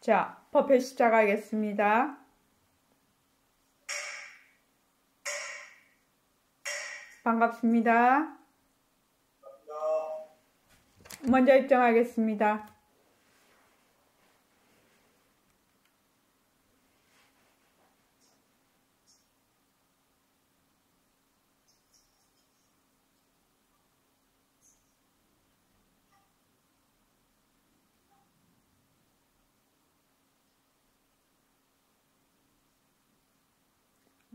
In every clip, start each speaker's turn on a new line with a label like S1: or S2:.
S1: 자, 법회 시작하겠습니다. 반갑습니다. 먼저 입장하겠습니다.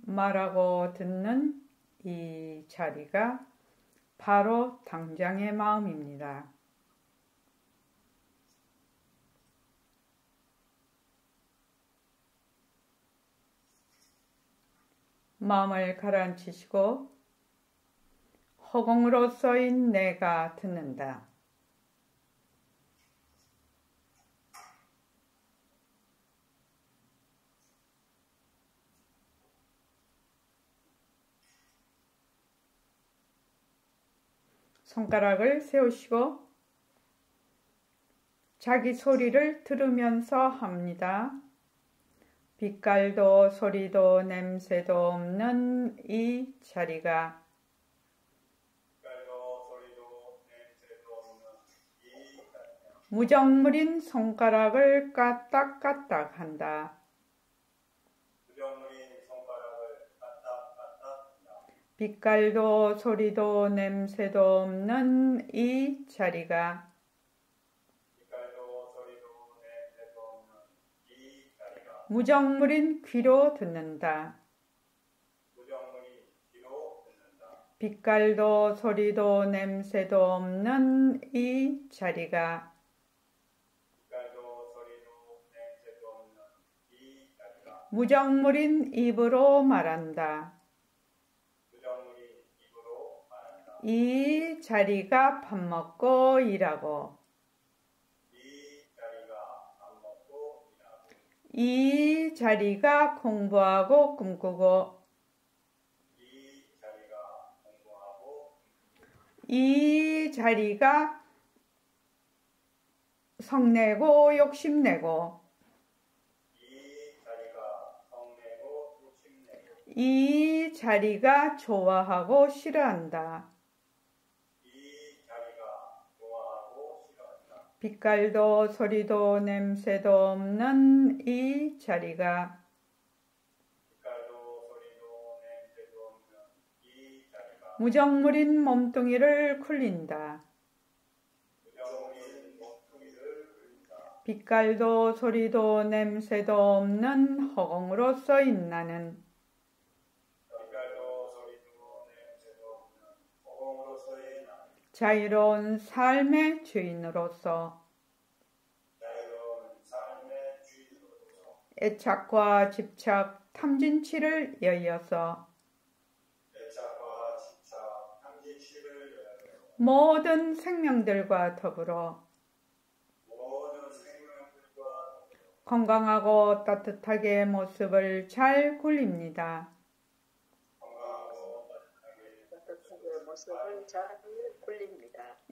S1: 말하고 듣는 이 자리가 바로 당장의 마음입니다. 마음을 가라앉히시고 허공으로서인 내가 듣는다. 손가락을 세우시고 자기 소리를 들으면서 합니다. 빛깔도 소리도 냄새도 없는 이 자리가 무정물인 손가락을 까딱까딱 한다. 빛깔도 소리도 냄새도 없는 이 자리가 무정물인 귀로 듣는다. 빛깔도 소리도 냄새도 없는 이 자리가 무정물인 입으로 말한다. 이 자리가 밥 먹고 일하고 이 자리가 공부하고 꿈꾸고 이 자리가 성내고 욕심내고 이 자리가 좋아하고 싫어한다. 빛깔도 소리도 냄새도 없는 이 자리가 무정물인 몸뚱이를 굴린다. 빛깔도 소리도 냄새도 없는 허공으로서인 나는 자유로운 삶의 주인으로서 애착과 집착, 탐진치를 여의어서 모든 생명들과 더불어 건강하고 따뜻하게 모습을 잘 굴립니다.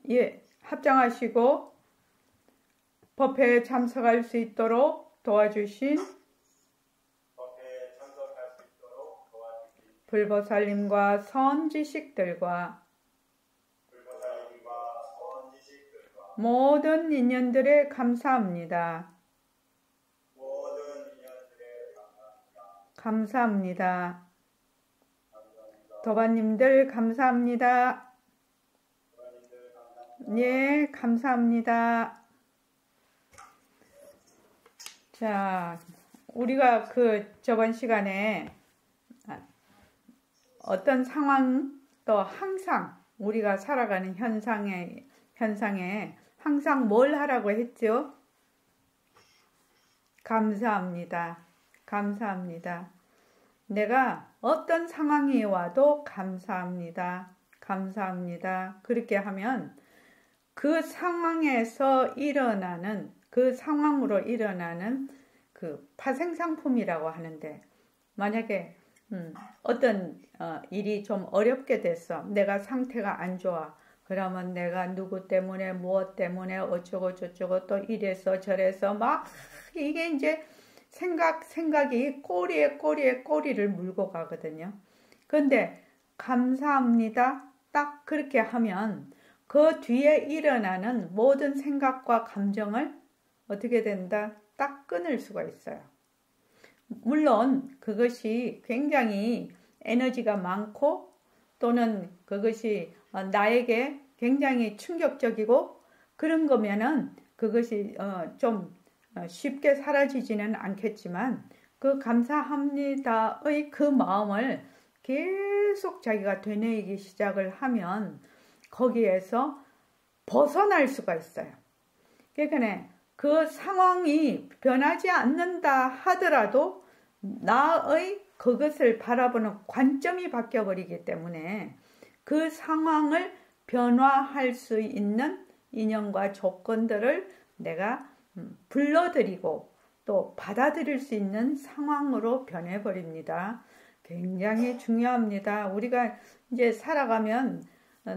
S1: 예, 합장하시고 법회에 참석할 수 있도록 도와주신 불보살님과 선지식들과 모든 인연들에 감사합니다. 감사합니다. 도반님들 감사합니다. 예, 감사합니다. 자, 우리가 저번 시간에 어떤 상황도 항상 우리가 살아가는 현상에 항상 뭘 하라고 했죠? 감사합니다. 감사합니다. 내가 어떤 상황이 와도 감사합니다. 감사합니다. 그렇게 하면 그 상황에서 일어나는 그 상황으로 일어나는 그 파생상품이라고 하는데 만약에 어떤 일이 좀 어렵게 됐어. 내가 상태가 안 좋아. 그러면 내가 누구 때문에 무엇 때문에 어쩌고 저쩌고 또 이래서 저래서 막 이게 이제 생각이 꼬리에 꼬리를 물고 가거든요. 그런데 감사합니다. 딱 그렇게 하면 그 뒤에 일어나는 모든 생각과 감정을 어떻게 된다? 딱 끊을 수가 있어요. 물론 그것이 굉장히 에너지가 많고 또는 그것이 나에게 굉장히 충격적이고 그런 거면은 그것이 좀 쉽게 사라지지는 않겠지만 그 감사합니다의 그 마음을 계속 자기가 되뇌이기 시작을 하면 거기에서 벗어날 수가 있어요. 그러니까 그 상황이 변하지 않는다 하더라도 나의 그것을 바라보는 관점이 바뀌어버리기 때문에 그 상황을 변화할 수 있는 인연과 조건들을 내가 불러들이고 또 받아들일 수 있는 상황으로 변해버립니다. 굉장히 중요합니다. 우리가 이제 살아가면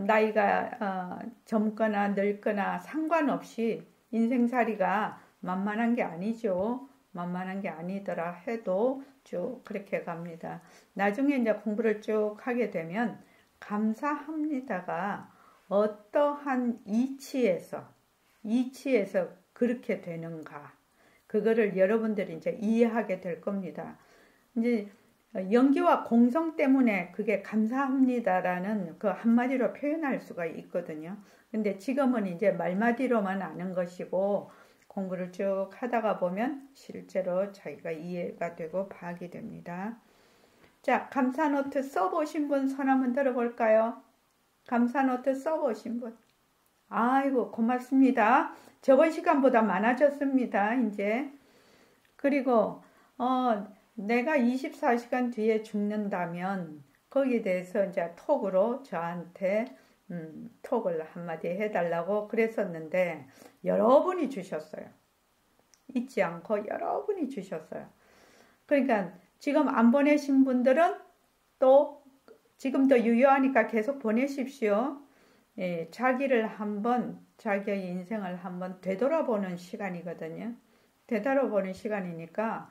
S1: 나이가 젊거나 늙거나 상관없이 인생살이가 만만한 게 아니죠. 만만한 게 아니더라 해도 쭉 그렇게 갑니다. 나중에 이제 공부를 쭉 하게 되면 감사합니다가 어떠한 이치에서 그렇게 되는가 그거를 여러분들이 이제 이해하게 될 겁니다. 이제 연기와 공성 때문에 그게 감사합니다라는 그 한마디로 표현할 수가 있거든요. 근데 지금은 이제 말마디로만 아는 것이고 공부를 쭉 하다가 보면 실제로 자기가 이해가 되고 파악이 됩니다. 자, 감사노트 써보신 분 손 한번 들어볼까요? 감사노트 써보신 분. 아이고 고맙습니다. 저번 시간보다 많아졌습니다. 이제 그리고 내가 24시간 뒤에 죽는다면 거기에 대해서 이제 톡으로 저한테 톡을 한마디 해달라고 그랬었는데 여러분이 주셨어요. 잊지 않고 여러분이 주셨어요. 그러니까 지금 안 보내신 분들은 또 지금도 유효하니까 계속 보내십시오. 예, 자기의 인생을 한번 되돌아보는 시간이거든요. 되돌아보는 시간이니까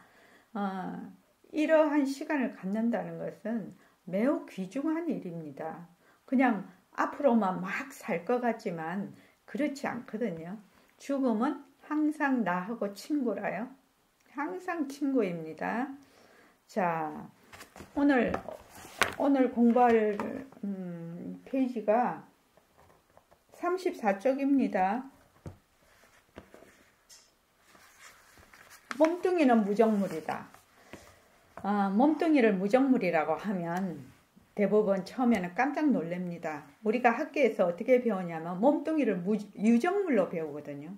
S1: 이러한 시간을 갖는다는 것은 매우 귀중한 일입니다. 그냥 앞으로만 막 살 것 같지만 그렇지 않거든요. 죽음은 항상 나하고 친구라요. 항상 친구입니다. 자, 오늘 공부할 페이지가 34쪽입니다. 몸뚱이는 무정물이다. 몸뚱이를 무정물이라고 하면 대부분 처음에는 깜짝 놀랍니다. 우리가 학교에서 어떻게 배우냐면 몸뚱이를 유정물로 배우거든요.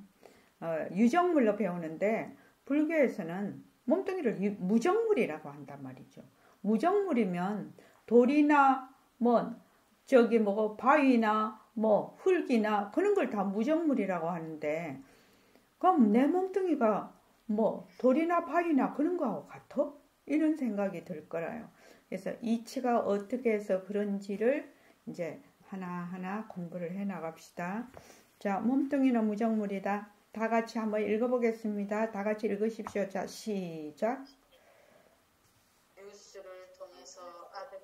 S1: 유정물로 배우는데 불교에서는 몸뚱이를 무정물이라고 한단 말이죠. 무정물이면 돌이나 바위나 흙이나 그런 걸 다 무정물이라고 하는데 그럼 내 몸뚱이가 돌이나 바위나 그런 거하고 같아? 이런 생각이 들 거라요. 그래서 이치가 어떻게 해서 그런지를 이제 하나하나 공부를 해 나갑시다. 자, 몸뚱이는 무정물이다. 다 같이 한번 읽어보겠습니다. 다 같이 읽으십시오. 자, 시작.
S2: 뉴스를 통해서 아들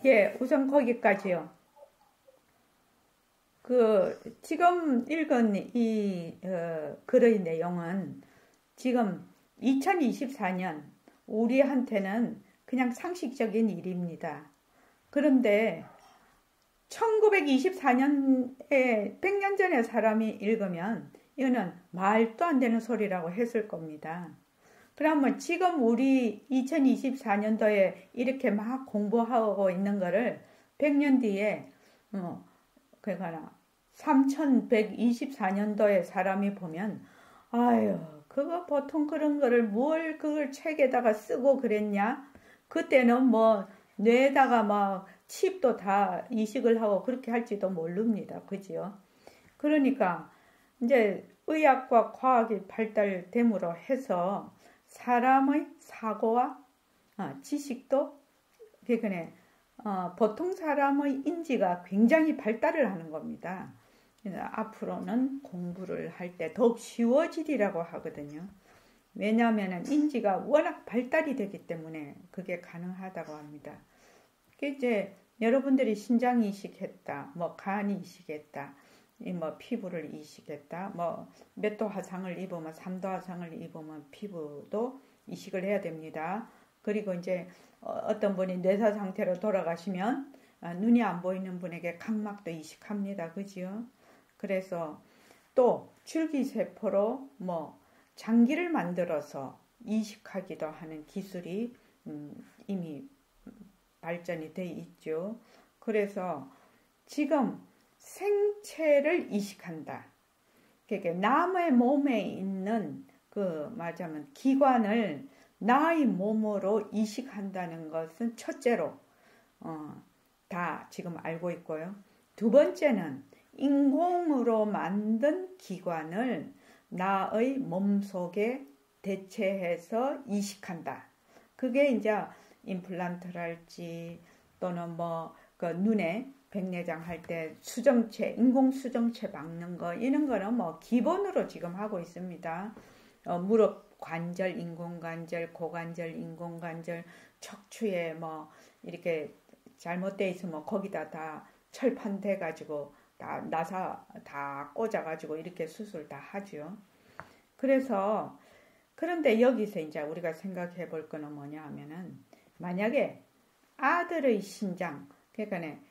S1: 예, 우선 거기까지요. 지금 읽은 이 글의 내용은 지금 2024년 우리한테는 그냥 상식적인 일입니다. 그런데 1924년에 100년 전에 사람이 읽으면 이거는 말도 안 되는 소리라고 했을 겁니다. 그러면 지금 우리 2024년도에 이렇게 막 공부하고 있는 거를 100년 뒤에 그러니까 3124년도에 사람이 보면 아유 그거 보통 그런 거를 뭘 그걸 책에다가 쓰고 그랬냐? 그때는 뭐 뇌에다가 막 칩도 다 이식을 하고 그렇게 할지도 모릅니다. 그지요? 그러니까 이제 의학과 과학이 발달됨으로 해서 사람의 사고와 지식도 그러니까 보통 사람의 인지가 굉장히 발달을 하는 겁니다. 앞으로는 공부를 할 때 더욱 쉬워지리라고 하거든요. 왜냐하면 인지가 워낙 발달이 되기 때문에 그게 가능하다고 합니다. 이제 여러분들이 신장 이식했다, 뭐 간 이식했다, 뭐 피부를 이식했다, 뭐 몇 도 화상을 입으면 3도 화상을 입으면 피부도 이식을 해야 됩니다. 그리고 이제 어떤 분이 뇌사 상태로 돌아가시면 눈이 안 보이는 분에게 각막도 이식합니다. 그지요? 그래서 또 줄기세포로 뭐 장기를 만들어서 이식하기도 하는 기술이 이미 발전이 돼 있죠. 그래서 지금 생체를 이식한다. 그러니까 남의 몸에 있는 말하자면 기관을 나의 몸으로 이식한다는 것은 첫째로 다 지금 알고 있고요. 두 번째는 인공으로 만든 기관을 나의 몸속에 대체해서 이식한다. 그게 이제 임플란트랄지 또는 뭐 눈에 백내장 할 때 수정체, 인공 수정체 박는 거 이런 거는 뭐 기본으로 지금 하고 있습니다. 무릎 관절, 인공관절, 고관절, 인공관절, 척추에 뭐 이렇게 잘못돼 있으면 거기다 다 철판돼 가지고 다 나사 다 꽂아 가지고 이렇게 수술 다 하죠. 그래서 그런데 여기서 이제 우리가 생각해 볼 거는 뭐냐 하면은 만약에 아들의 신장, 그러니까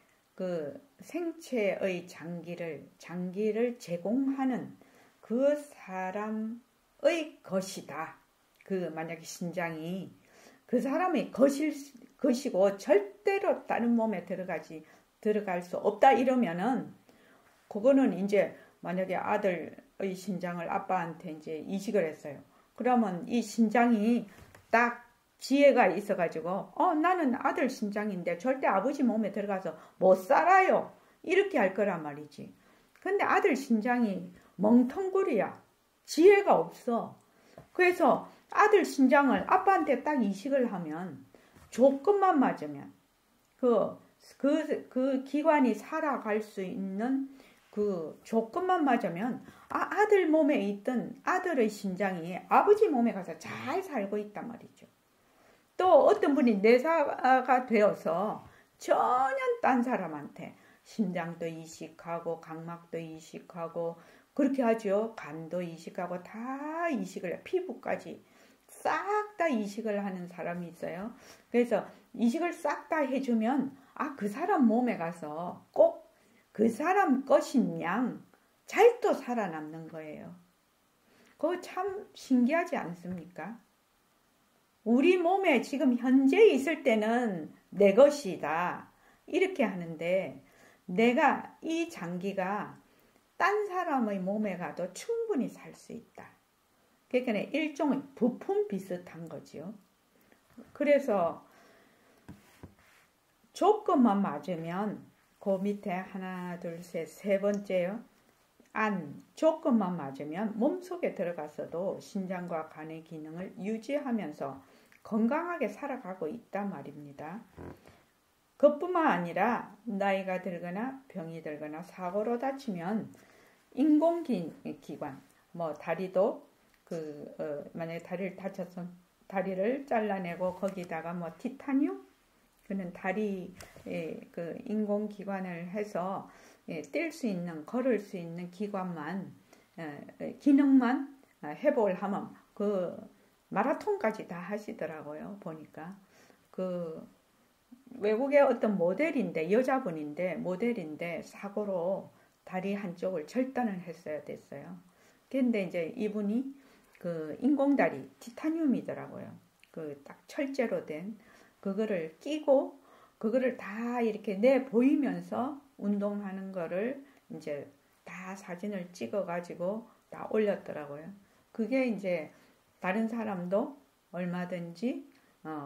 S1: 생체의 장기를 제공하는 그 사람의 것이다. 만약에 신장이 그 사람의 것이고 절대로 다른 몸에 들어갈 수 없다 이러면은 그거는 이제 만약에 아들의 신장을 아빠한테 이제 이식을 했어요. 그러면 이 신장이 딱 지혜가 있어가지고 나는 아들 신장인데 절대 아버지 몸에 들어가서 못 살아요. 이렇게 할 거란 말이지. 근데 아들 신장이 멍텅구리야. 지혜가 없어. 그래서 아들 신장을 아빠한테 딱 이식을 하면 조건만 맞으면 그 기관이 살아갈 수 있는 그 조건만 맞으면 아들 몸에 있던 아들의 신장이 아버지 몸에 가서 잘 살고 있단 말이죠. 또 어떤 분이 내사가 되어서 전혀 딴 사람한테 심장도 이식하고 각막도 이식하고 그렇게 하죠. 간도 이식하고 다 이식을 피부까지 싹 다 이식을 하는 사람이 있어요. 그래서 이식을 싹 다 해주면 그 사람 몸에 가서 꼭 그 사람 것인 양 잘 또 살아남는 거예요. 그거 참 신기하지 않습니까? 우리 몸에 지금 현재 있을 때는 내 것이다. 이렇게 하는데 내가 이 장기가 딴 사람의 몸에 가도 충분히 살 수 있다. 그러니까 일종의 부품 비슷한 거지요. 그래서 조건만 맞으면 그 밑에 하나, 둘, 셋, 세 번째요. 조건만 맞으면 몸속에 들어가서도 신장과 간의 기능을 유지하면서 건강하게 살아가고 있단 말입니다. 그뿐만 아니라 나이가 들거나 병이 들거나 사고로 다치면 인공기관, 뭐 다리도 만약에 다리를 다쳐서 다리를 잘라내고 거기다가 뭐 티타늄 그는 다리 그 인공기관을 해서 뛸 수 있는, 걸을 수 있는 기관만, 기능만 회복을 하면 그 마라톤까지 다 하시더라고요. 보니까 그 외국의 어떤 모델인데, 여자분인데 모델인데 사고로 다리 한쪽을 절단을 했어야 됐어요. 근데 이제 이분이 그 인공다리 티타늄이더라고요. 그 딱 철제로 된 그거를 끼고 그거를 다 이렇게 내 보이면서 운동하는 거를 이제 다 사진을 찍어 가지고 다 올렸더라고요. 그게 이제 다른 사람도 얼마든지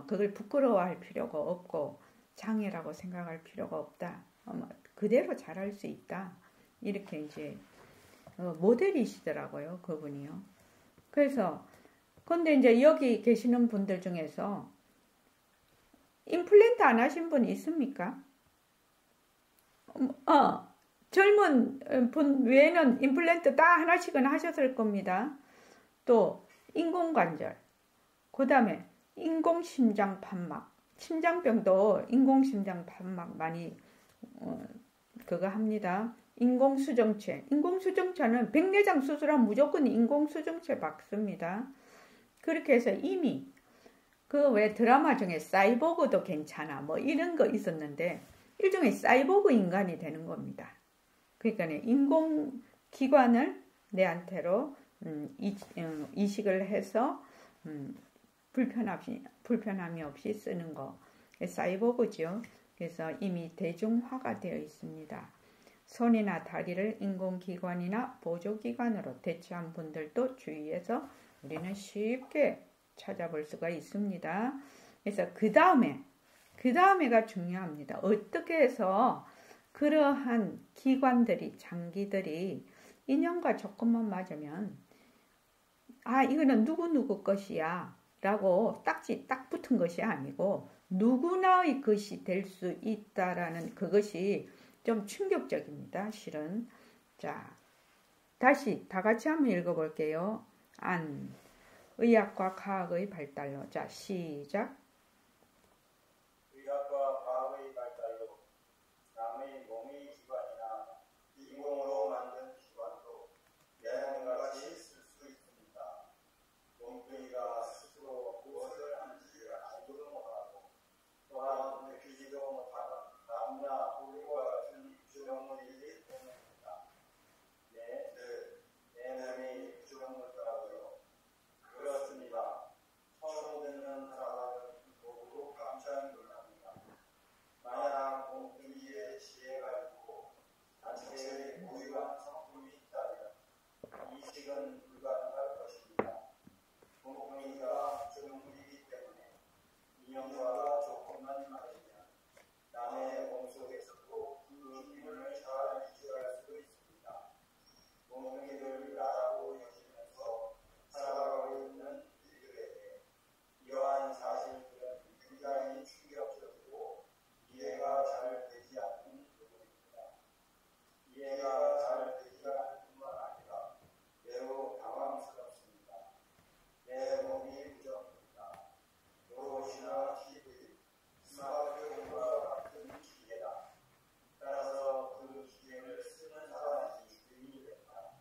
S1: 그걸 부끄러워할 필요가 없고 장애라고 생각할 필요가 없다. 그대로 잘할 수 있다. 이렇게 이제 모델이시더라고요. 그분이요. 그래서 근데 이제 여기 계시는 분들 중에서 임플란트 안 하신 분 있습니까? 젊은 분 외에는 임플란트 다 하나씩은 하셨을 겁니다. 또 인공관절, 그 다음에 인공심장판막, 심장병도 인공심장판막 많이 그거 합니다. 인공수정체는 백내장 수술하면 무조건 인공수정체 박습니다. 그렇게 해서 이미 그 왜 드라마 중에 사이보그도 괜찮아 뭐 이런 거 있었는데 일종의 사이보그 인간이 되는 겁니다. 그러니까 인공기관을 내한테로 이식을 해서 불편함이 없이 쓰는 거 사이보그죠. 그래서 이미 대중화가 되어 있습니다. 손이나 다리를 인공기관이나 보조기관으로 대체한 분들도 주위에서 우리는 쉽게 찾아볼 수가 있습니다. 그래서 그 다음에가 중요합니다. 어떻게 해서 그러한 기관들이, 장기들이 인연과 조건만 맞으면 이거는 누구누구 것이야 라고 딱지 딱 붙은 것이 아니고 누구나의 것이 될 수 있다라는 그것이 좀 충격적입니다. 실은. 자, 다시 다 같이 한번 읽어볼게요. 의학과 과학의 발달로. 자, 시작.
S3: 의학과 과학의 발달로 남의 몸의 기관이나 인공으로 만든 기관도 내용같이 쓸 수 있습니다. 몸뚱이가 스스로 무엇을 하는지 알지도 못하고 또한 느끼지도 못하는 나무나 돌과 같은 구조물이기 때문입니다. 내 몸이 구조물더라고요. 그렇습니다. 처음 듣는 사람은 모두 깜짝 놀랍니다. 만약 몸뚱이에 지혜가 있고 단체의 무의한 성품이 있다면 이식은 불가능할 것입니다. 몸뚱이가 구조물이기 때문에 인연과 조건만 맞으면 남의 몸속에서도 그 기분을 잘 유지할 수 있습니다. 몸뚱이를 나라고 여기면서 살아가고 있는 이들에게 이러한 사실들은 굉장히 충격적이고 이해가 잘 되지 않는 부분입니다. 이해가 잘 되지 않을 뿐만 아니라 매우 당황스럽습니다. 내 몸이 부정입니다. 로봇이나 TV, 스마트폰과 같은 기계다. 따라서 그 기계를 쓰는 사람이 주인이 된다.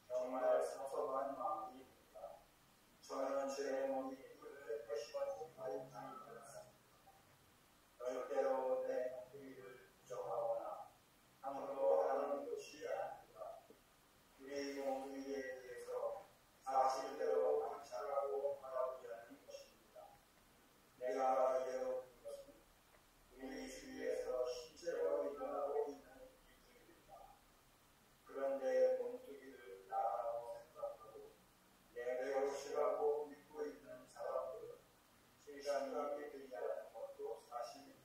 S3: 정말 섭섭한 마음입니다. 저는 제 몸이 그를 회심하지 않습니다. 절대로 내 몸뚱이를 부정하거나 함부로 하는 것이 아닙니다. 우리 몸뚱이에 대해서 사실대로 관찰하고 바라보자는 것입니다. 내가 이해하는 것은 우리 주위에서 실제로 일어나고 있는 일들입니다. 그런데 몸뚱이를 나라고 생각하고 내 것이라고 믿고 있는 사람들은 실감이 되지 않는 것도 사실입니다.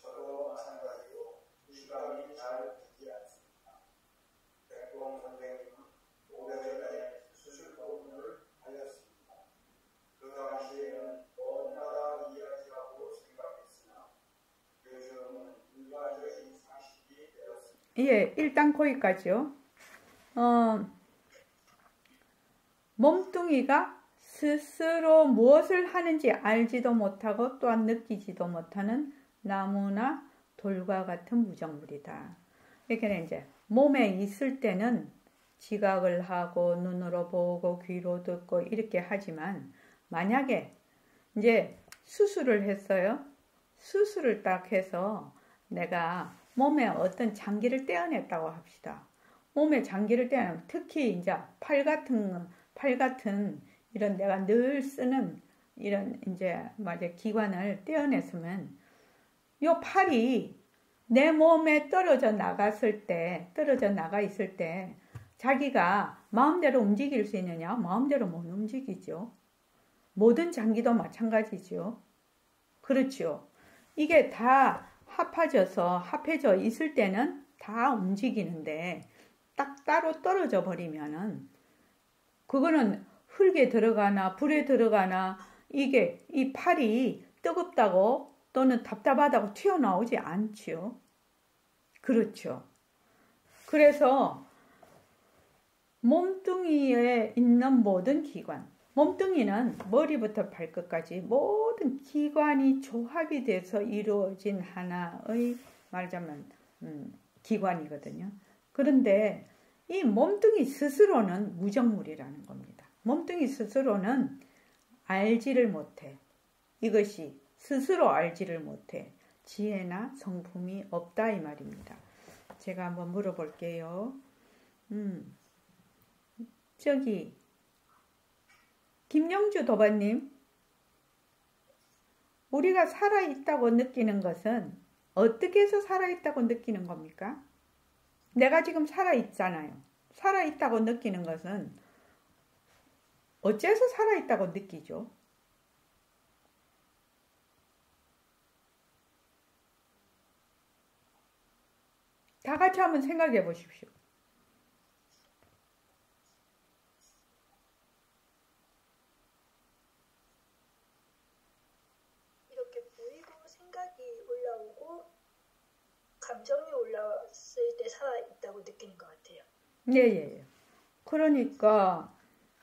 S3: 저도 마찬가지로 실감이 잘 되지 않습니다. 백봉 선생님은 500여 년의 수술 도움을 하였습니다. 그 당시에는 너무나 이야기라고 생각했으나 요즘은 일반적인 상식이 되었습니다.
S1: 예, 일단 거기까지요. 몸뚱이가 스스로 무엇을 하는지 알지도 못하고 또한 느끼지도 못하는 나무나 돌과 같은 무정물이다. 이렇게 이제 몸에 있을 때는 지각을 하고 눈으로 보고 귀로 듣고 이렇게 하지만 만약에 이제 수술을 했어요. 수술을 딱 해서 내가 몸에 어떤 장기를 떼어냈다고 합시다. 몸에 장기를 떼어내면 특히 이제 팔 같은 이런 내가 늘 쓰는 이런 이제 기관을 떼어냈으면 요 팔이 내 몸에 떨어져 나가 있을 때 자기가 마음대로 움직일 수 있느냐? 마음대로 못 움직이죠. 모든 장기도 마찬가지죠. 그렇죠. 이게 다 합해져 있을 때는 다 움직이는데 딱 따로 떨어져 버리면은 그거는 흙에 들어가나 불에 들어가나 이게 이 팔이 뜨겁다고 또는 답답하다고 튀어나오지 않지요. 그렇죠. 그래서 몸뚱이에 있는 모든 기관, 몸뚱이는 머리부터 발끝까지 모든 기관이 조합이 돼서 이루어진 하나의 말하자면 기관이거든요. 그런데 이 몸뚱이 스스로는 무정물이라는 겁니다. 몸뚱이 스스로는 알지를 못해. 이것이 스스로 알지를 못해. 지혜나 성품이 없다 이 말입니다. 제가 한번 물어볼게요. 저기 김영주 도반님, 우리가 살아있다고 느끼는 것은 어떻게 해서 살아있다고 느끼는 겁니까? 내가 지금 살아있잖아요. 살아있다고 느끼는 것은 어째서 살아있다고 느끼죠? 다 같이 한번 생각해 보십시오.
S4: 이렇게 보이고 생각이 올라오고 감정이 올라왔을 때 살아있다고 느끼는 것 같아요.
S1: 예. 그러니까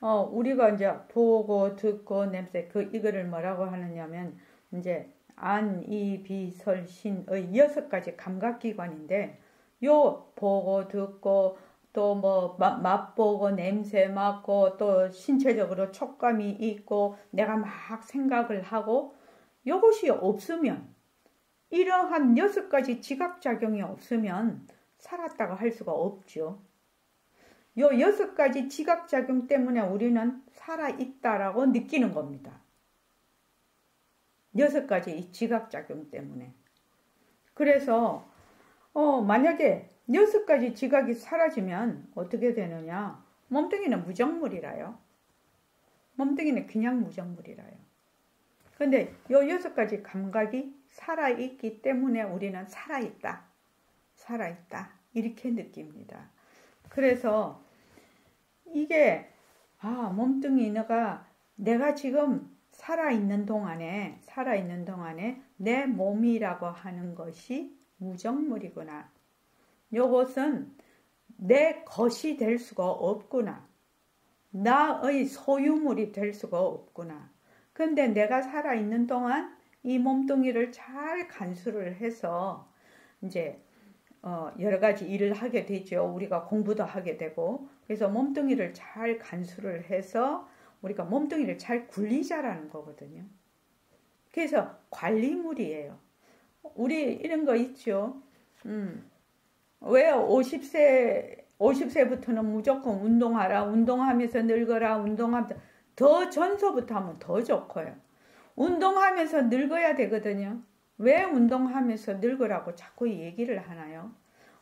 S1: 우리가 이제 보고 듣고 냄새 이거를 뭐라고 하느냐면 이제 안, 이, 비, 설, 신의 6가지 감각기관인데 요 보고 듣고 또 뭐 맛보고 냄새 맡고 또 신체적으로 촉감이 있고 내가 막 생각을 하고 요것이 없으면 이러한 6가지 지각작용이 없으면 살았다고 할 수가 없죠. 요 6가지 지각작용 때문에 우리는 살아있다라고 느끼는 겁니다. 6가지 이 지각작용 때문에. 그래서 만약에 6가지 지각이 사라지면 어떻게 되느냐? 몸뚱이는 무정물이라요. 몸뚱이는 그냥 무정물이라요. 근데 요 6가지 감각이 살아있기 때문에 우리는 살아있다. 이렇게 느낍니다. 그래서 이게 몸뚱이가 내가 지금 살아있는 동안에 내 몸이라고 하는 것이 무정물이구나. 요것은 내 것이 될 수가 없구나. 나의 소유물이 될 수가 없구나. 근데 내가 살아있는 동안 이 몸뚱이를 잘 간수를 해서 이제 여러 가지 일을 하게 되죠. 우리가 공부도 하게 되고. 그래서 몸뚱이를 잘 간수를 해서 우리가 몸뚱이를 잘 굴리자라는 거거든요. 그래서 관리물이에요. 우리 이런 거 있죠. 왜 50세부터는 무조건 운동하라. 운동하면서 늙어라. 운동하면서 더 전서부터 하면 더 좋고요. 운동하면서 늙어야 되거든요. 왜 운동하면서 늙으라고 자꾸 얘기를 하나요?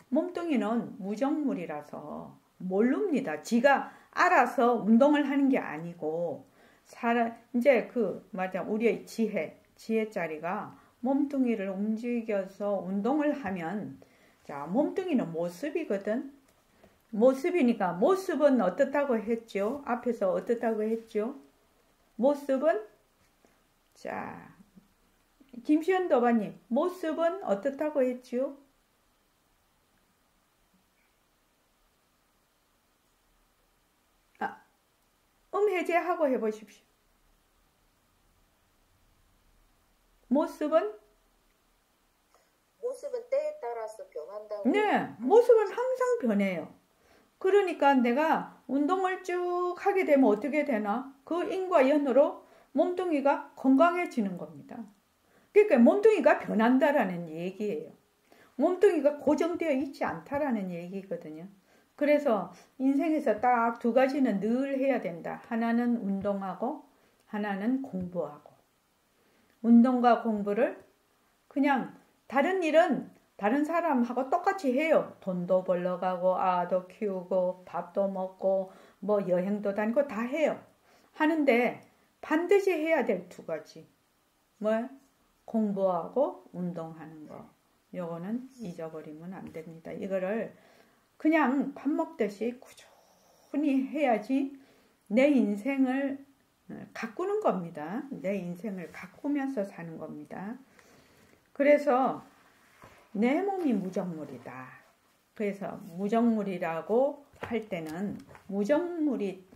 S1: 몸뚱이는 무정물이라서 모릅니다. 지가 알아서 운동을 하는 게 아니고 이제 우리의 지혜자리가 몸뚱이를 움직여서 운동을 하면 자, 몸뚱이는 모습이거든. 모습이니까 모습은 어떻다고 했죠? 앞에서 어떻다고 했죠? 모습은 자, 김시현 도반님, 모습은 어떻다고 했죠? 해제하고 해보십시오. 모습은
S2: 때에 따라서 변한다고.
S1: 네, 모습은 항상 변해요. 그러니까 내가 운동을 쭉 하게 되면 어떻게 되나? 그 인과 연으로 몸뚱이가 건강해지는 겁니다. 그러니까 몸뚱이가 변한다라는 얘기예요. 몸뚱이가 고정되어 있지 않다라는 얘기거든요. 그래서 인생에서 딱 두 가지는 늘 해야 된다. 하나는 운동하고 하나는 공부하고. 운동과 공부를 그냥 다른 일은 다른 사람하고 똑같이 해요. 돈도 벌러 가고 아도 키우고 밥도 먹고 뭐 여행도 다니고 다 해요. 하는데 반드시 해야 될 두 가지. 뭐 공부하고 운동하는 거. 요거는 잊어버리면 안 됩니다. 이거를 그냥 밥 먹듯이 꾸준히 해야지 내 인생을 가꾸는 겁니다. 내 인생을 가꾸면서 사는 겁니다. 그래서 내 몸이 무정물이다. 그래서 무정물이라고 할 때는 무정물이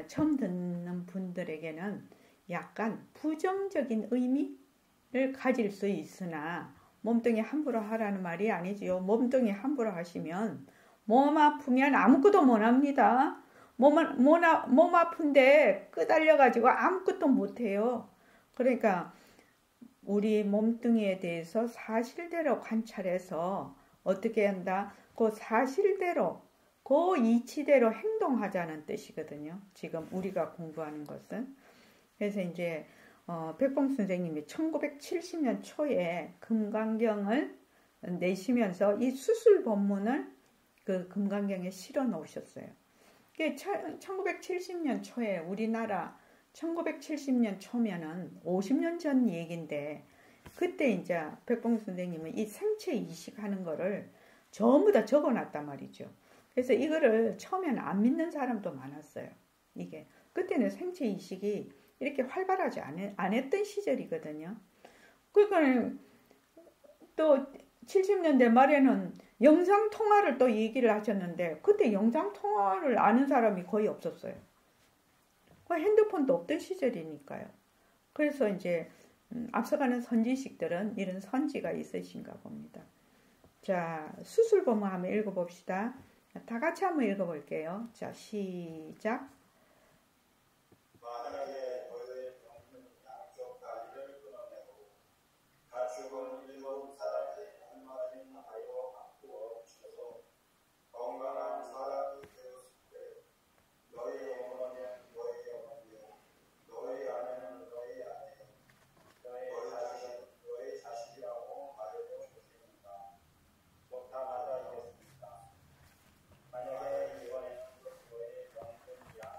S1: 처음 듣는 분들에게는 약간 부정적인 의미를 가질 수 있으나 몸뚱이 함부로 하라는 말이 아니지요. 몸뚱이 함부로 하시면 몸 아프면 아무것도 못합니다. 몸 아픈데 끄달려가지고 아무것도 못해요. 그러니까 우리 몸뚱이에 대해서 사실대로 관찰해서 어떻게 한다? 그 사실대로, 그 이치대로 행동하자는 뜻이거든요. 지금 우리가 공부하는 것은. 그래서 이제 백봉 선생님이 1970년 초에 금강경을 내시면서 이 수술 법문을 그 금강경에 실어 놓으셨어요. 1970년 초에 우리나라 1970년 초면은 50년 전 얘기인데 그때 이제 백봉 선생님은 이 생체 이식하는 거를 전부 다 적어놨단 말이죠. 그래서 이거를 처음에는 안 믿는 사람도 많았어요. 이게 그때는 생체 이식이 이렇게 활발하지 안 했던 시절이거든요. 그러니까 또 70년대 말에는 영상통화를 또 얘기를 하셨는데 그때 영상통화를 아는 사람이 거의 없었어요. 핸드폰도 없던 시절이니까요. 그래서 이제 앞서가는 선지식들은 이런 선지가 있으신가 봅니다. 자, 수술법문 한번 읽어봅시다. 다 같이 한번 읽어볼게요. 자, 시작.
S3: 만약에 너희의 병은 양쪽 다리를 끊어내고 가축은 일곱 사람의 한 마리는 하여 바꾸어 주셔서 건강한 사람이 되었을 때 너희 어머니는 너희 어머니요 너희 아내는 너희 아내 너희 자식은 너희 자식이라고 말해도 좋습니다. 못하마다 이랬습니다. 만약에 이번에는 너희 병든 양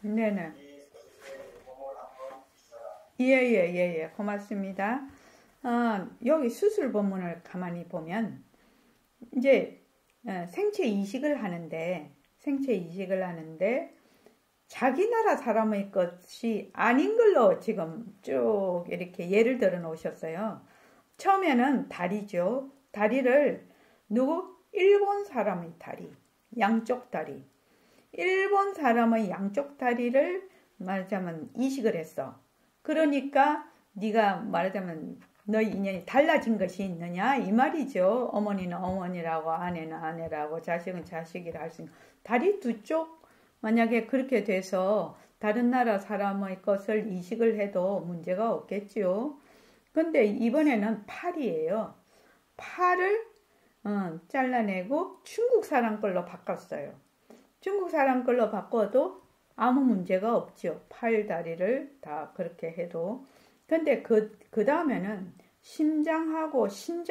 S1: 네네.
S3: 이 소식의 몸을 한번 주시라.
S1: 예. 고맙습니다. 여기 수술 본문을 가만히 보면, 이제, 생체 이식을 하는데, 자기 나라 사람의 것이 아닌 걸로 지금 쭉 이렇게 예를 들어 놓으셨어요. 처음에는 다리죠. 다리를 일본 사람의 다리, 양쪽 다리. 일본 사람의 양쪽 다리를 말하자면 이식을 했어. 그러니까 네가 말하자면 너희 인연이 달라진 것이 있느냐 이 말이죠. 어머니는 어머니라고 아내는 아내라고 자식은 자식이라 할 수 있는 다리 두 쪽 만약에 그렇게 돼서 다른 나라 사람의 것을 이식을 해도 문제가 없겠죠. 근데 이번에는 팔이에요. 팔을 잘라내고 중국 사람 걸로 바꿨어요. 중국 사람 걸로 바꿔도 아무 문제가 없죠. 팔, 다리를 다 그렇게 해도. 근데 그 다음에는 심장하고 신장을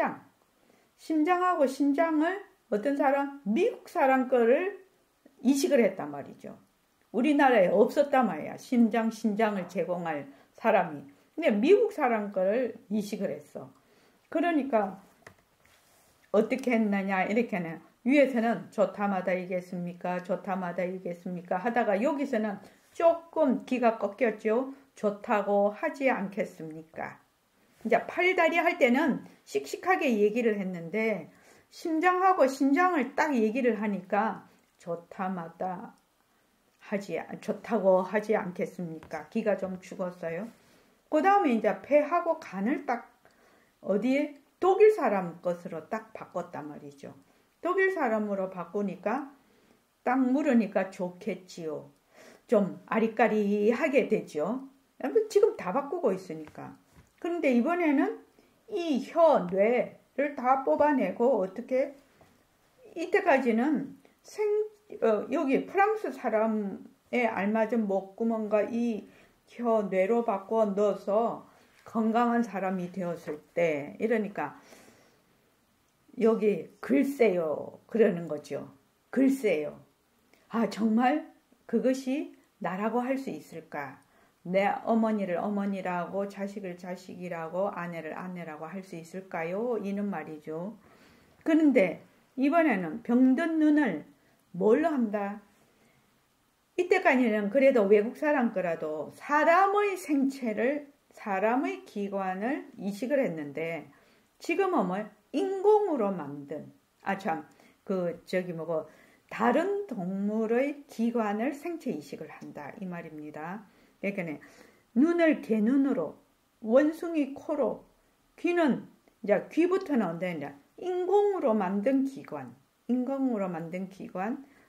S1: 어떤 사람? 미국 사람 거를 이식을 했단 말이죠. 우리나라에 없었단 말이야. 신장을 제공할 사람이. 근데 미국 사람 거를 이식을 했어. 그러니까 어떻게 했느냐 이렇게는 위에서는 좋다마다 이겠습니까? 하다가 여기서는 조금 기가 꺾였죠. 좋다고 하지 않겠습니까? 이제 팔다리 할 때는 씩씩하게 얘기를 했는데 심장하고 신장을 딱 얘기를 하니까 좋다고 하지 않겠습니까? 기가 좀 죽었어요. 그 다음에 이제 폐하고 간을 딱 어디에? 독일 사람 것으로 딱 바꿨단 말이죠. 독일 사람으로 바꾸니까 딱 물으니까 좋겠지요. 좀 아리까리하게 되죠. 지금 다 바꾸고 있으니까. 그런데 이번에는 이 혀, 뇌를 다 뽑아내고 어떻게 이때까지는 여기 프랑스 사람에 알맞은 목구멍과 이 혀, 뇌로 바꿔 넣어서 건강한 사람이 되었을 때 이러니까 여기 글쎄요 그러는 거죠. 글쎄요. 정말 그것이 나라고 할 수 있을까? 내 어머니를 어머니라고 자식을 자식이라고 아내를 아내라고 할 수 있을까요? 이는 말이죠. 그런데 이번에는 병든 눈을 뭘로 한다? 이때까지는 그래도 외국 사람 거라도 사람의 생체를 사람의 기관을 이식을 했는데 지금은 뭐 인공으로 만든 다른 동물의 기관을 생체 이식을 한다 이 말입니다. 그러니까 눈을 개눈으로, 원숭이 코로, 귀는 이제 귀부터는 언제 인공으로 만든 기관,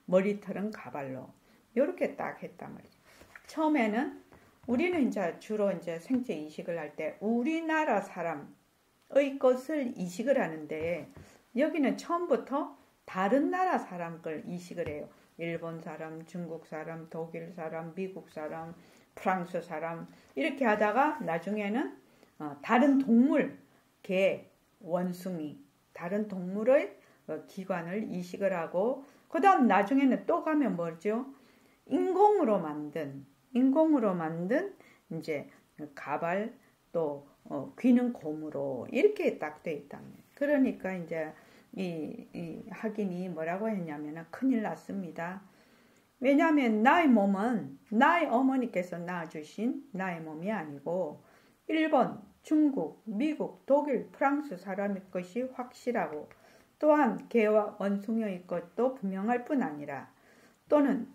S1: 머리털은 가발로 이렇게 딱 했단 말이죠. 처음에는 우리는 이제 주로 이제 생체 이식을 할 때 우리나라 사람의 것을 이식을 하는데 여기는 처음부터 다른 나라 사람 걸 이식을 해요. 일본 사람, 중국 사람, 독일 사람, 미국 사람, 프랑스 사람 이렇게 하다가 나중에는 다른 동물, 개, 원숭이, 다른 동물의 기관을 이식을 하고 그 다음 나중에는 또 가면 뭐죠? 인공으로 만든 이제 가발 또 귀는 곰으로 이렇게 딱 돼 있답니다. 그러니까 이제 이 학인이 뭐라고 했냐면 큰일 났습니다. 왜냐하면 나의 몸은 나의 어머니께서 낳아주신 나의 몸이 아니고 일본, 중국, 미국, 독일, 프랑스 사람의 것이 확실하고 또한 개와 원숭이의 것도 분명할 뿐 아니라 또는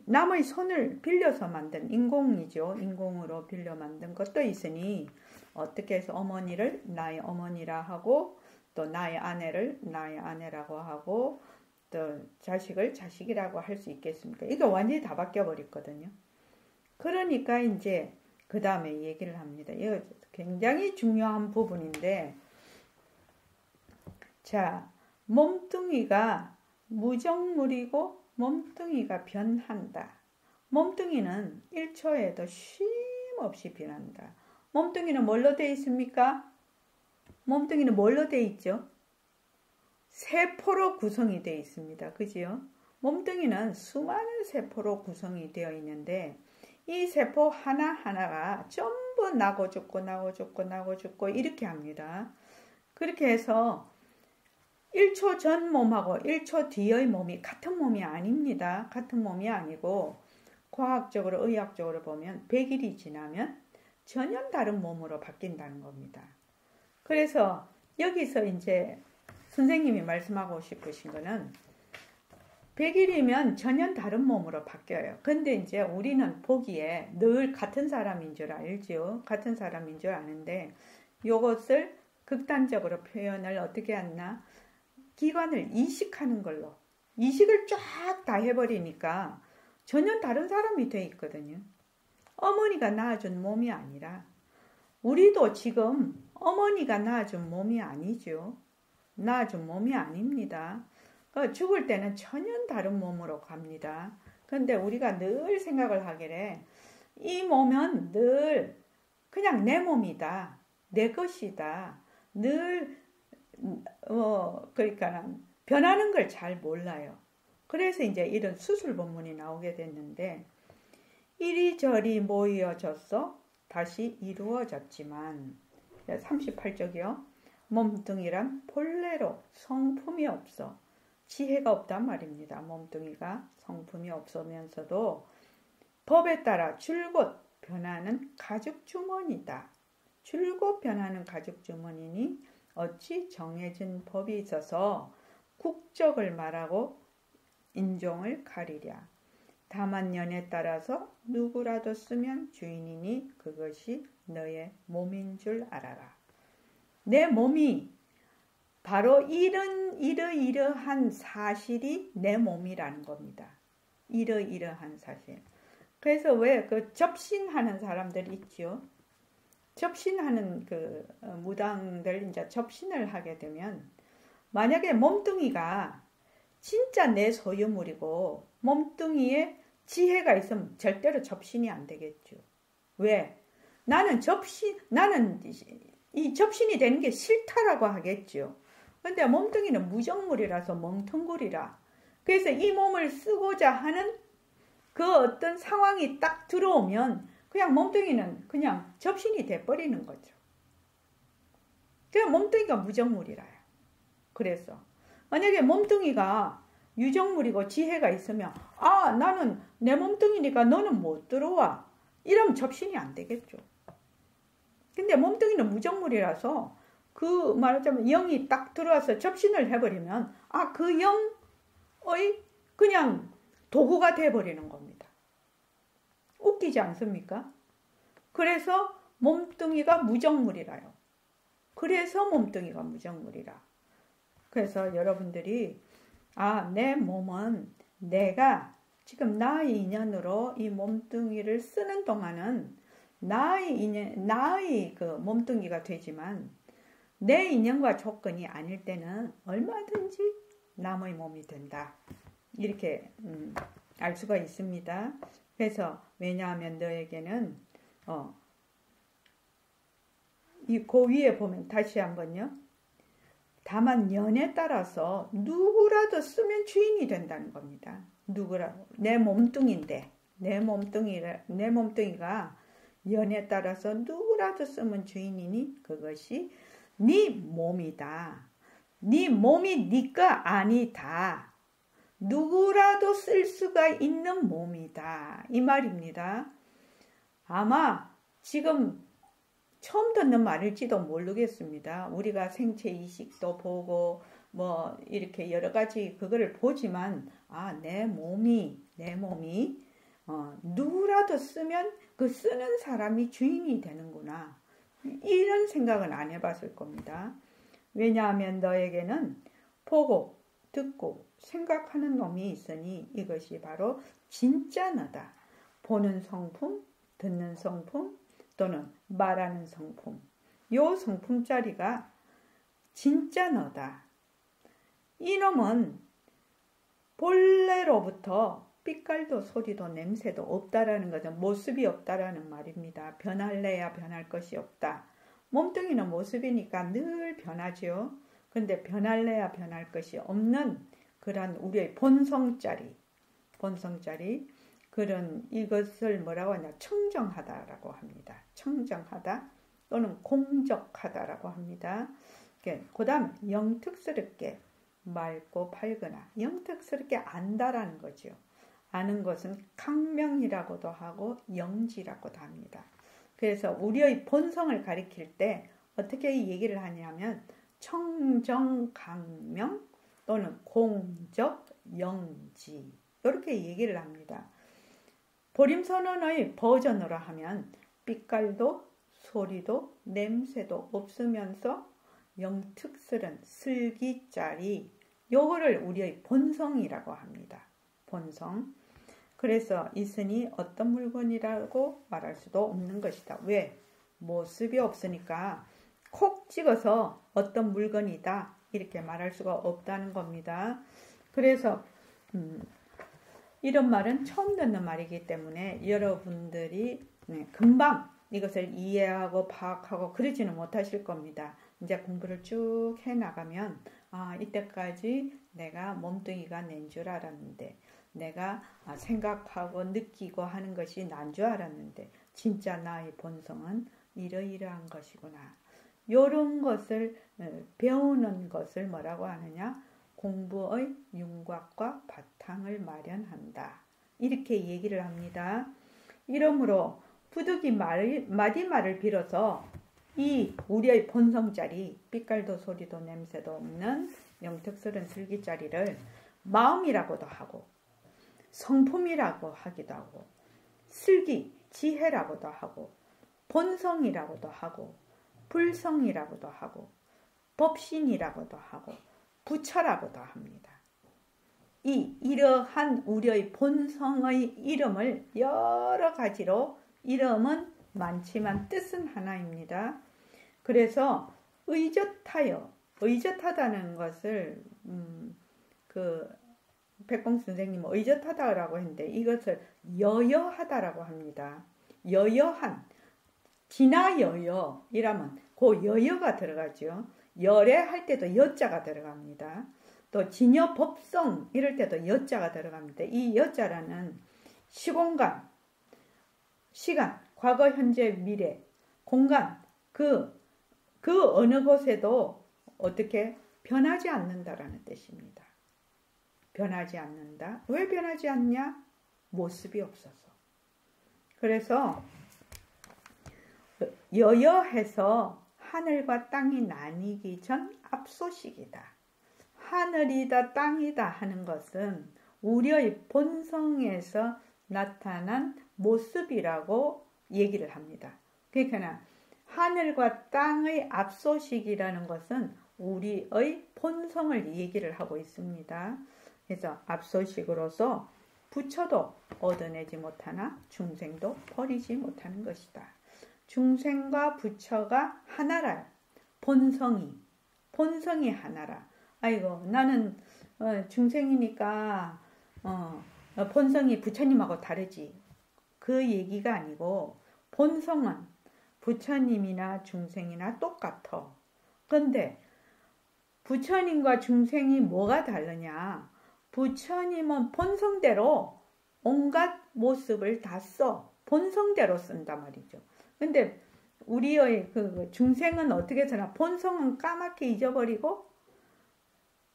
S1: 남의 손을 빌려서 만든 인공이죠. 인공으로 빌려 만든 것도 있으니 어떻게 해서 어머니를 나의 어머니라 하고 또 나의 아내를 나의 아내라고 하고 또 자식을 자식이라고 할 수 있겠습니까? 이거 완전히 다 바뀌어 버렸거든요. 그러니까 이제 그 다음에 얘기를 합니다. 이거 굉장히 중요한 부분인데 자, 몸뚱이가 무정물이고 몸뚱이가 변한다. 몸뚱이는 1초에도 쉼없이 변한다. 몸뚱이는 뭘로 되어 있습니까? 몸뚱이는 뭘로 되어 있죠? 세포로 구성이 되어 있습니다. 그지요? 몸뚱이는 수많은 세포로 구성이 되어 있는데 이 세포 하나하나가 전부 나고 죽고 이렇게 합니다. 그렇게 해서 1초 전 몸하고 1초 뒤의 몸이 같은 몸이 아닙니다. 같은 몸이 아니고 과학적으로 의학적으로 보면 100일이 지나면 전혀 다른 몸으로 바뀐다는 겁니다. 그래서 여기서 이제 선생님이 말씀하고 싶으신 거는 100일이면 전혀 다른 몸으로 바뀌어요. 근데 이제 우리는 보기에 늘 같은 사람인 줄 알죠. 같은 사람인 줄 아는데 이것을 극단적으로 표현을 어떻게 했나? 기관을 이식하는 걸로. 이식을 쫙 다 해버리니까 전혀 다른 사람이 돼 있거든요. 어머니가 낳아준 몸이 아니라 우리도 지금 어머니가 낳아준 몸이 아니죠. 낳아준 몸이 아닙니다. 죽을 때는 전혀 다른 몸으로 갑니다. 그런데 우리가 늘 생각을 하기를 이 몸은 늘 그냥 내 몸이다. 내 것이다. 늘 그러니까 변하는 걸 잘 몰라요. 그래서 이제 이런 수술 본문이 나오게 됐는데 이리저리 모여졌어 다시 이루어졌지만 38쪽이요. 몸뚱이란 본래로 성품이 없어 지혜가 없단 말입니다. 몸뚱이가 성품이 없으면서도 법에 따라 줄곧 변하는 가죽주머니다. 줄곧 변하는 가죽주머니니 어찌 정해진 법이 있어서 국적을 말하고 인종을 가리랴. 다만 년에 따라서 누구라도 쓰면 주인이니 그것이 너의 몸인 줄 알아라. 내 몸이 바로 이러이러한 사실이 내 몸이라는 겁니다. 이러이러한 사실. 그래서 왜 그 접신하는 사람들 있죠. 접신하는 그 무당들 이제 접신을 하게 되면 만약에 몸뚱이가 진짜 내 소유물이고 몸뚱이에 지혜가 있으면 절대로 접신이 안 되겠죠. 왜? 나는 이 접신이 되는 게 싫다라고 하겠죠. 근데 몸뚱이는 무정물이라서 멍텅구리라. 그래서 이 몸을 쓰고자 하는 그 어떤 상황이 딱 들어오면 그냥 몸뚱이는 그냥 접신이 돼버리는 거죠. 그냥 몸뚱이가 무정물이라요. 그래서 만약에 몸뚱이가 유정물이고 지혜가 있으면 나는 내 몸뚱이니까 너는 못 들어와. 이러면 접신이 안 되겠죠. 근데 몸뚱이는 무정물이라서 그 말하자면 영이 딱 들어와서 접신을 해버리면 그 영의 그냥 도구가 돼버리는 겁니다. 웃기지 않습니까? 그래서 몸뚱이가 무정물이라요. 그래서 몸뚱이가 무정물이라. 그래서 여러분들이 내 몸은 내가 지금 나의 인연으로 이 몸뚱이를 쓰는 동안은 나의 그 몸뚱이가 되지만 내 인연과 조건이 아닐 때는 얼마든지 남의 몸이 된다. 이렇게 알 수가 있습니다. 그래서 왜냐하면 너에게는 이 그 위에 보면 다시 한번요. 다만 연에 따라서 누구라도 쓰면 주인이 된다는 겁니다. 누구라도 내 몸뚱이인데 내 몸뚱이가 연에 따라서 누구라도 쓰면 주인이니 그것이 네 몸이다. 네 몸이 네가 아니다. 누구라도 쓸 수가 있는 몸이다. 이 말입니다. 아마 지금 처음 듣는 말일지도 모르겠습니다. 우리가 생체 이식도 보고 뭐 이렇게 여러 가지 그거를 보지만 내 몸이 누구라도 쓰면 그 쓰는 사람이 주인이 되는구나. 이런 생각은 안 해봤을 겁니다. 왜냐하면 너에게는 보고 듣고 생각하는 놈이 있으니 이것이 바로 진짜 너다. 보는 성품, 듣는 성품 또는 말하는 성품. 요 성품짜리가 진짜 너다. 이놈은 본래로부터 빛깔도 소리도 냄새도 없다라는 거죠. 모습이 없다라는 말입니다. 변할래야 변할 것이 없다. 몸뚱이는 모습이니까 늘 변하죠. 근데 변할래야 변할 것이 없는 그런 우리의 본성짜리 그런 이것을 뭐라고 하냐? 청정하다라고 합니다. 청정하다 또는 공적하다라고 합니다. 그 다음 영특스럽게 맑고 밝거나 영특스럽게 안다라는 거죠. 아는 것은 강명이라고도 하고 영지라고도 합니다. 그래서 우리의 본성을 가리킬 때 어떻게 얘기를 하냐면 청정강명 또는 공적 영지 이렇게 얘기를 합니다. 보림선언의 버전으로 하면 빛깔도 소리도 냄새도 없으면서 영특스런 슬기짜리 요거를 우리의 본성이라고 합니다. 본성. 그래서 있으니 어떤 물건이라고 말할 수도 없는 것이다. 왜? 모습이 없으니까 콕 찍어서 어떤 물건이다 이렇게 말할 수가 없다는 겁니다. 그래서 이런 말은 처음 듣는 말이기 때문에 여러분들이 금방 이것을 이해하고 파악하고 그러지는 못하실 겁니다. 이제 공부를 쭉 해나가면 이때까지 내가 몸뚱이가 낸 줄 알았는데 내가 생각하고 느끼고 하는 것이 난 줄 알았는데 진짜 나의 본성은 이러이러한 것이구나. 이런 것을 배우는 것을 뭐라고 하느냐? 공부의 윤곽과 바탕을 마련한다. 이렇게 얘기를 합니다. 이러므로 부득이 마디말을 빌어서 이 우리의 본성짜리 빛깔도 소리도 냄새도 없는 영특스러운 슬기짜리를 마음이라고도 하고 성품이라고 하기도 하고 슬기, 지혜라고도 하고 본성이라고도 하고 불성이라고도 하고 법신이라고도 하고 부처라고도 합니다. 이러한 우리의 본성의 이름을 여러 가지로 이름은 많지만 뜻은 하나입니다. 그래서 의젓하다는 것을 백봉 선생님은 의젓하다라고 했는데 이것을 여여하다라고 합니다. 여여한, 진화여여이라면 그 여여가 들어가죠. 열애할 때도 여자가 들어갑니다. 또 진여법성 이럴 때도 여자가 들어갑니다. 이 여자라는 시공간, 시간, 과거, 현재, 미래, 공간 그 어느 곳에도 어떻게 변하지 않는다라는 뜻입니다. 변하지 않는다. 왜 변하지 않냐? 모습이 없어서. 그래서 여여해서 하늘과 땅이 나뉘기 전 앞소식이다. 하늘이다 땅이다 하는 것은 우리의 본성에서 나타난 모습이라고 얘기를 합니다. 그러니까 하늘과 땅의 앞소식이라는 것은 우리의 본성을 얘기를 하고 있습니다. 그래서 앞소식으로서 부처도 얻어내지 못하나 중생도 버리지 못하는 것이다. 중생과 부처가 하나라. 본성이 하나라. 아이고 나는 중생이니까 본성이 부처님하고 다르지. 그 얘기가 아니고 본성은 부처님이나 중생이나 똑같아. 그런데 부처님과 중생이 뭐가 다르냐? 부처님은 본성대로 온갖 모습을 다 써. 본성대로 쓴단 말이죠. 근데 우리의 그 중생은 어떻게 되나? 본성은 까맣게 잊어버리고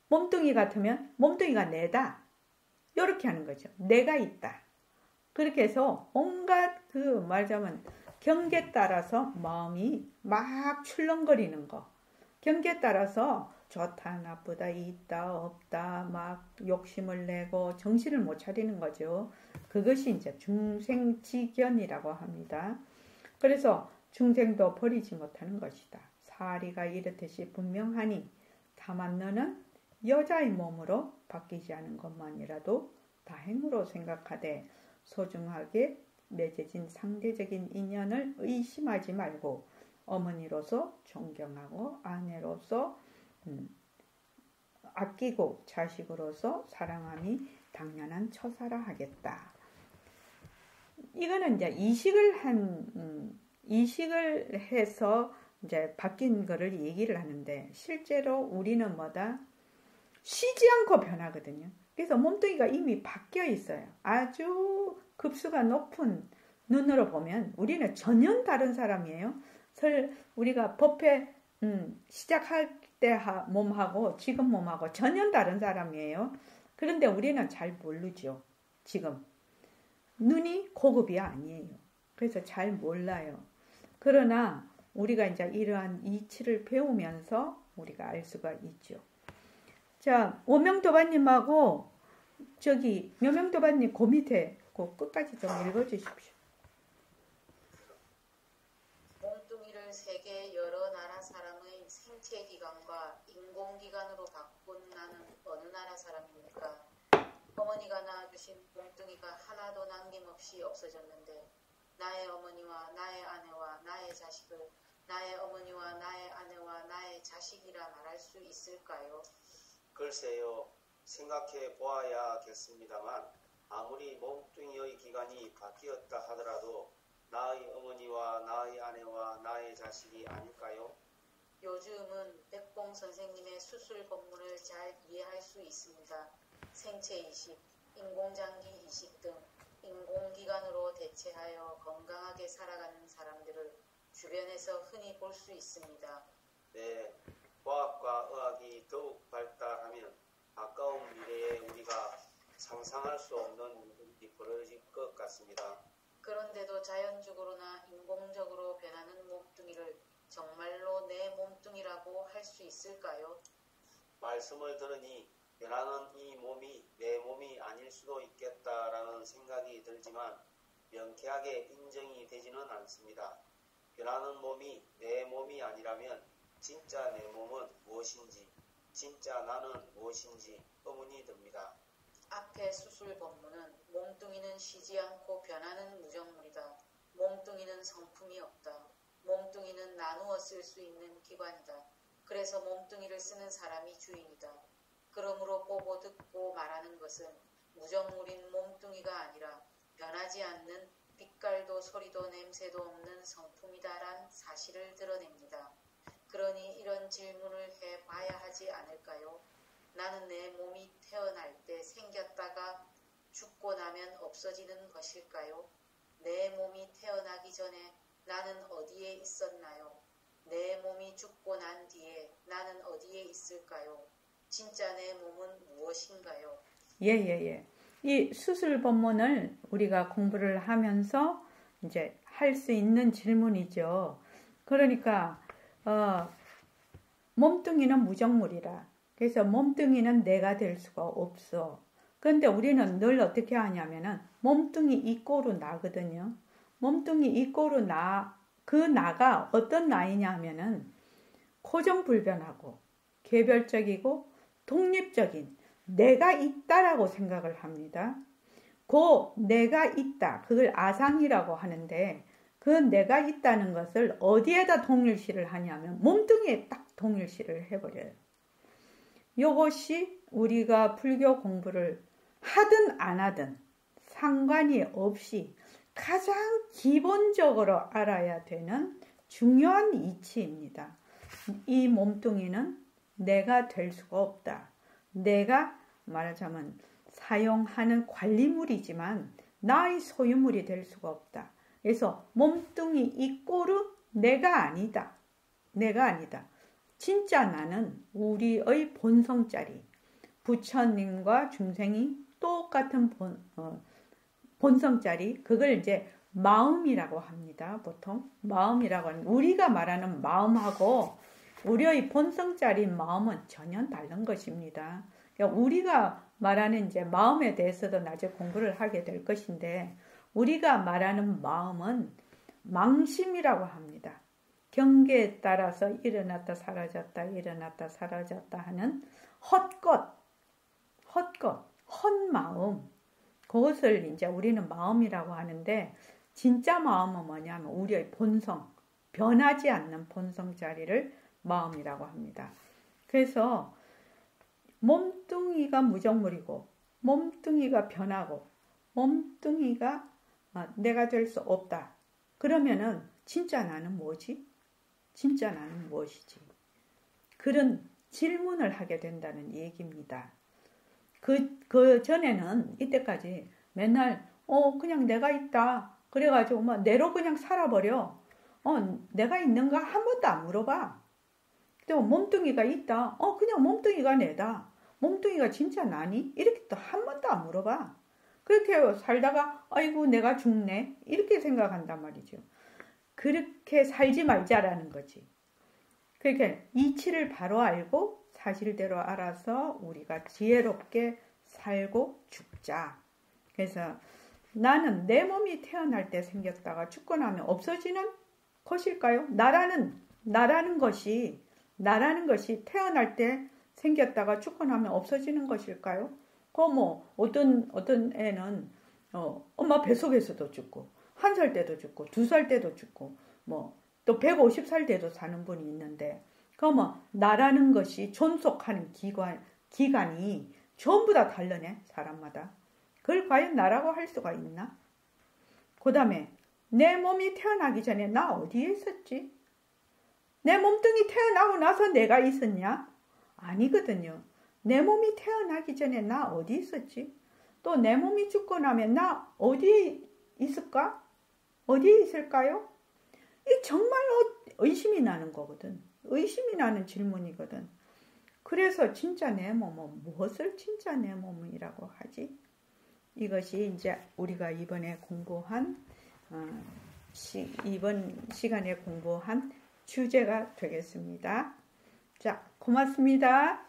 S1: 몸뚱이 같으면 몸뚱이가 내다. 이렇게 하는 거죠. 내가 있다. 그렇게 해서 온갖 말하자면 경계에 따라서 마음이 막 출렁거리는 거. 경계에 따라서 좋다 나쁘다 있다 없다 막 욕심을 내고 정신을 못 차리는 거죠. 그것이 이제 중생지견이라고 합니다. 그래서 중생도 버리지 못하는 것이다. 사리가 이렇듯이 분명하니 다만 너는 여자의 몸으로 바뀌지 않은 것만이라도 다행으로 생각하되 소중하게 맺어진 상대적인 인연을 의심하지 말고 어머니로서 존경하고 아내로서 아끼고 자식으로서 사랑함이 당연한 처사라 하겠다. 이거는 이제 이식을 해서 이제 바뀐 거를 얘기를 하는데 실제로 우리는 뭐다? 쉬지 않고 변하거든요. 그래서 몸뚱이가 이미 바뀌어 있어요. 아주 급수가 높은 눈으로 보면 우리는 전혀 다른 사람이에요. 우리가 법회 시작할 때 몸하고 지금 몸하고 전혀 다른 사람이에요. 그런데 우리는 잘 모르죠. 지금 눈이 고급이 아니에요. 그래서 잘 몰라요. 그러나 우리가 이제 이러한 이치를 배우면서 우리가 알 수가 있죠. 자, 오명도바님하고 저기 묘명도바님 그 밑에 그 끝까지 좀 읽어주십시오.
S2: 몸뚱이를 세계 여러 나라 사람의 생체 기관과 인공 기관으로 바꾼 나는 어느 나라 사람입니까? 어머니가 낳아주신 몸뚱이가 하나도 남김없이 없어졌는데 나의 어머니와 나의 아내와 나의 자식을 나의 어머니와 나의 아내와 나의 자식이라 말할 수 있을까요?
S3: 글쎄요, 생각해 보아야겠습니다만 아무리 몸뚱이의 기관이 바뀌었다 하더라도 나의 어머니와 나의 아내와 나의 자식이 아닐까요?
S2: 요즘은 백봉 선생님의 수술 법문을 잘 이해할 수 있습니다. 생체 이식, 인공장기 이식 등 인공기관으로 대체하여 건강하게 살아가는 사람들을 주변에서 흔히 볼 수 있습니다.
S3: 네, 과학과 의학이 더욱 발달하면 가까운 미래에 우리가 상상할 수 없는 일이 벌어질 것 같습니다.
S2: 그런데도 자연적으로나 인공적으로 변하는 몸뚱이를 정말로 내 몸뚱이라고 할 수 있을까요?
S3: 말씀을 들으니 변하는 이 몸이 내 몸이 아닐 수도 있겠다라는 생각이 들지만 명쾌하게 인정이 되지는 않습니다. 변하는 몸이 내 몸이 아니라면 진짜 내 몸은 무엇인지, 진짜 나는 무엇인지 의문이 듭니다.
S2: 앞의 수술 법문은 몸뚱이는 쉬지 않고 변하는 무정물이다. 몸뚱이는 성품이 없다. 몸뚱이는 나누어 쓸 수 있는 기관이다. 그래서 몸뚱이를 쓰는 사람이 주인이다. 그러므로 보고 듣고 말하는 것은 무정물인 몸뚱이가 아니라 변하지 않는 빛깔도 소리도 냄새도 없는 성품이다란 사실을 드러냅니다. 그러니 이런 질문을 해봐야 하지 않을까요? 나는 내 몸이 태어날 때 생겼다가 죽고 나면 없어지는 것일까요? 내 몸이 태어나기 전에 나는 어디에 있었나요? 내 몸이 죽고 난 뒤에 나는 어디에 있을까요? 진짜 내 몸은 무엇인가요?
S1: 예. 이 수술 법문을 우리가 공부를 하면서 이제 할 수 있는 질문이죠. 그러니까 몸뚱이는 무정물이라. 그래서 몸뚱이는 내가 될 수가 없어. 그런데 우리는 늘 어떻게 하냐면은 몸뚱이 이꼬로 나거든요. 몸뚱이 이꼬로 그 나가 어떤 나이냐 하면은 고정불변하고 개별적이고 독립적인 내가 있다라고 생각을 합니다. 그 내가 있다, 그걸 아상이라고 하는데 그 내가 있다는 것을 어디에다 동일시를 하냐면 몸뚱이에 딱 동일시를 해버려요. 이것이 우리가 불교 공부를 하든 안 하든 상관이 없이 가장 기본적으로 알아야 되는 중요한 이치입니다. 이 몸뚱이는 내가 될 수가 없다. 내가 말하자면 사용하는 관리물이지만 나의 소유물이 될 수가 없다. 그래서 몸뚱이 이꼬르 내가 아니다. 내가 아니다. 진짜 나는 우리의 본성짜리 부처님과 중생이 똑같은 본성짜리 그걸 이제 마음이라고 합니다. 보통 마음이라고 하는 우리가 말하는 마음하고 우리의 본성짜리 마음은 전혀 다른 것입니다. 그러니까 우리가 말하는 이제 마음에 대해서도 나중에 공부를 하게 될 것인데 우리가 말하는 마음은 망심이라고 합니다. 경계에 따라서 일어났다 사라졌다 일어났다 사라졌다 하는 헛것, 헛마음 그것을 이제 우리는 마음이라고 하는데 진짜 마음은 뭐냐면 우리의 본성, 변하지 않는 본성짜리를 마음이라고 합니다. 그래서 몸뚱이가 무정물이고 몸뚱이가 변하고 몸뚱이가 내가 될 수 없다. 그러면은 진짜 나는 뭐지? 진짜 나는 무엇이지? 그런 질문을 하게 된다는 얘기입니다. 그 전에는 이때까지 맨날 그냥 내가 있다. 그래가지고 뭐 내로 그냥 살아버려. 내가 있는가 한 번도 안 물어봐. 또 몸뚱이가 있다. 그냥 몸뚱이가 내다. 몸뚱이가 진짜 나니? 이렇게 또 한 번도 안 물어봐. 그렇게 살다가 아이고 내가 죽네. 이렇게 생각한단 말이죠. 그렇게 살지 말자라는 거지. 그러니까 이치를 바로 알고 사실대로 알아서 우리가 지혜롭게 살고 죽자. 그래서 나는 내 몸이 태어날 때 생겼다가 죽고 나면 없어지는 것일까요? 나라는 것이 태어날 때 생겼다가 죽고 나면 없어지는 것일까요? 어떤 애는 엄마 뱃속에서도 죽고 1살 때도 죽고 2살 때도 죽고 또 150살 때도 사는 분이 있는데 나라는 것이 존속하는 기간이 전부 다 다르네 사람마다. 그걸 과연 나라고 할 수가 있나? 그 다음에 내 몸이 태어나기 전에 나 어디에 있었지? 내 몸뚱이 태어나고 나서 내가 있었냐? 아니거든요. 내 몸이 태어나기 전에 나 어디 있었지? 또 내 몸이 죽고 나면 나 어디에 있을까? 어디에 있을까요? 이 정말로 의심이 나는 거거든. 의심이 나는 질문이거든. 그래서 진짜 내 몸은 무엇을 진짜 내 몸이라고 하지? 이것이 이제 우리가 이번 시간에 공부한 주제가 되겠습니다. 자, 고맙습니다.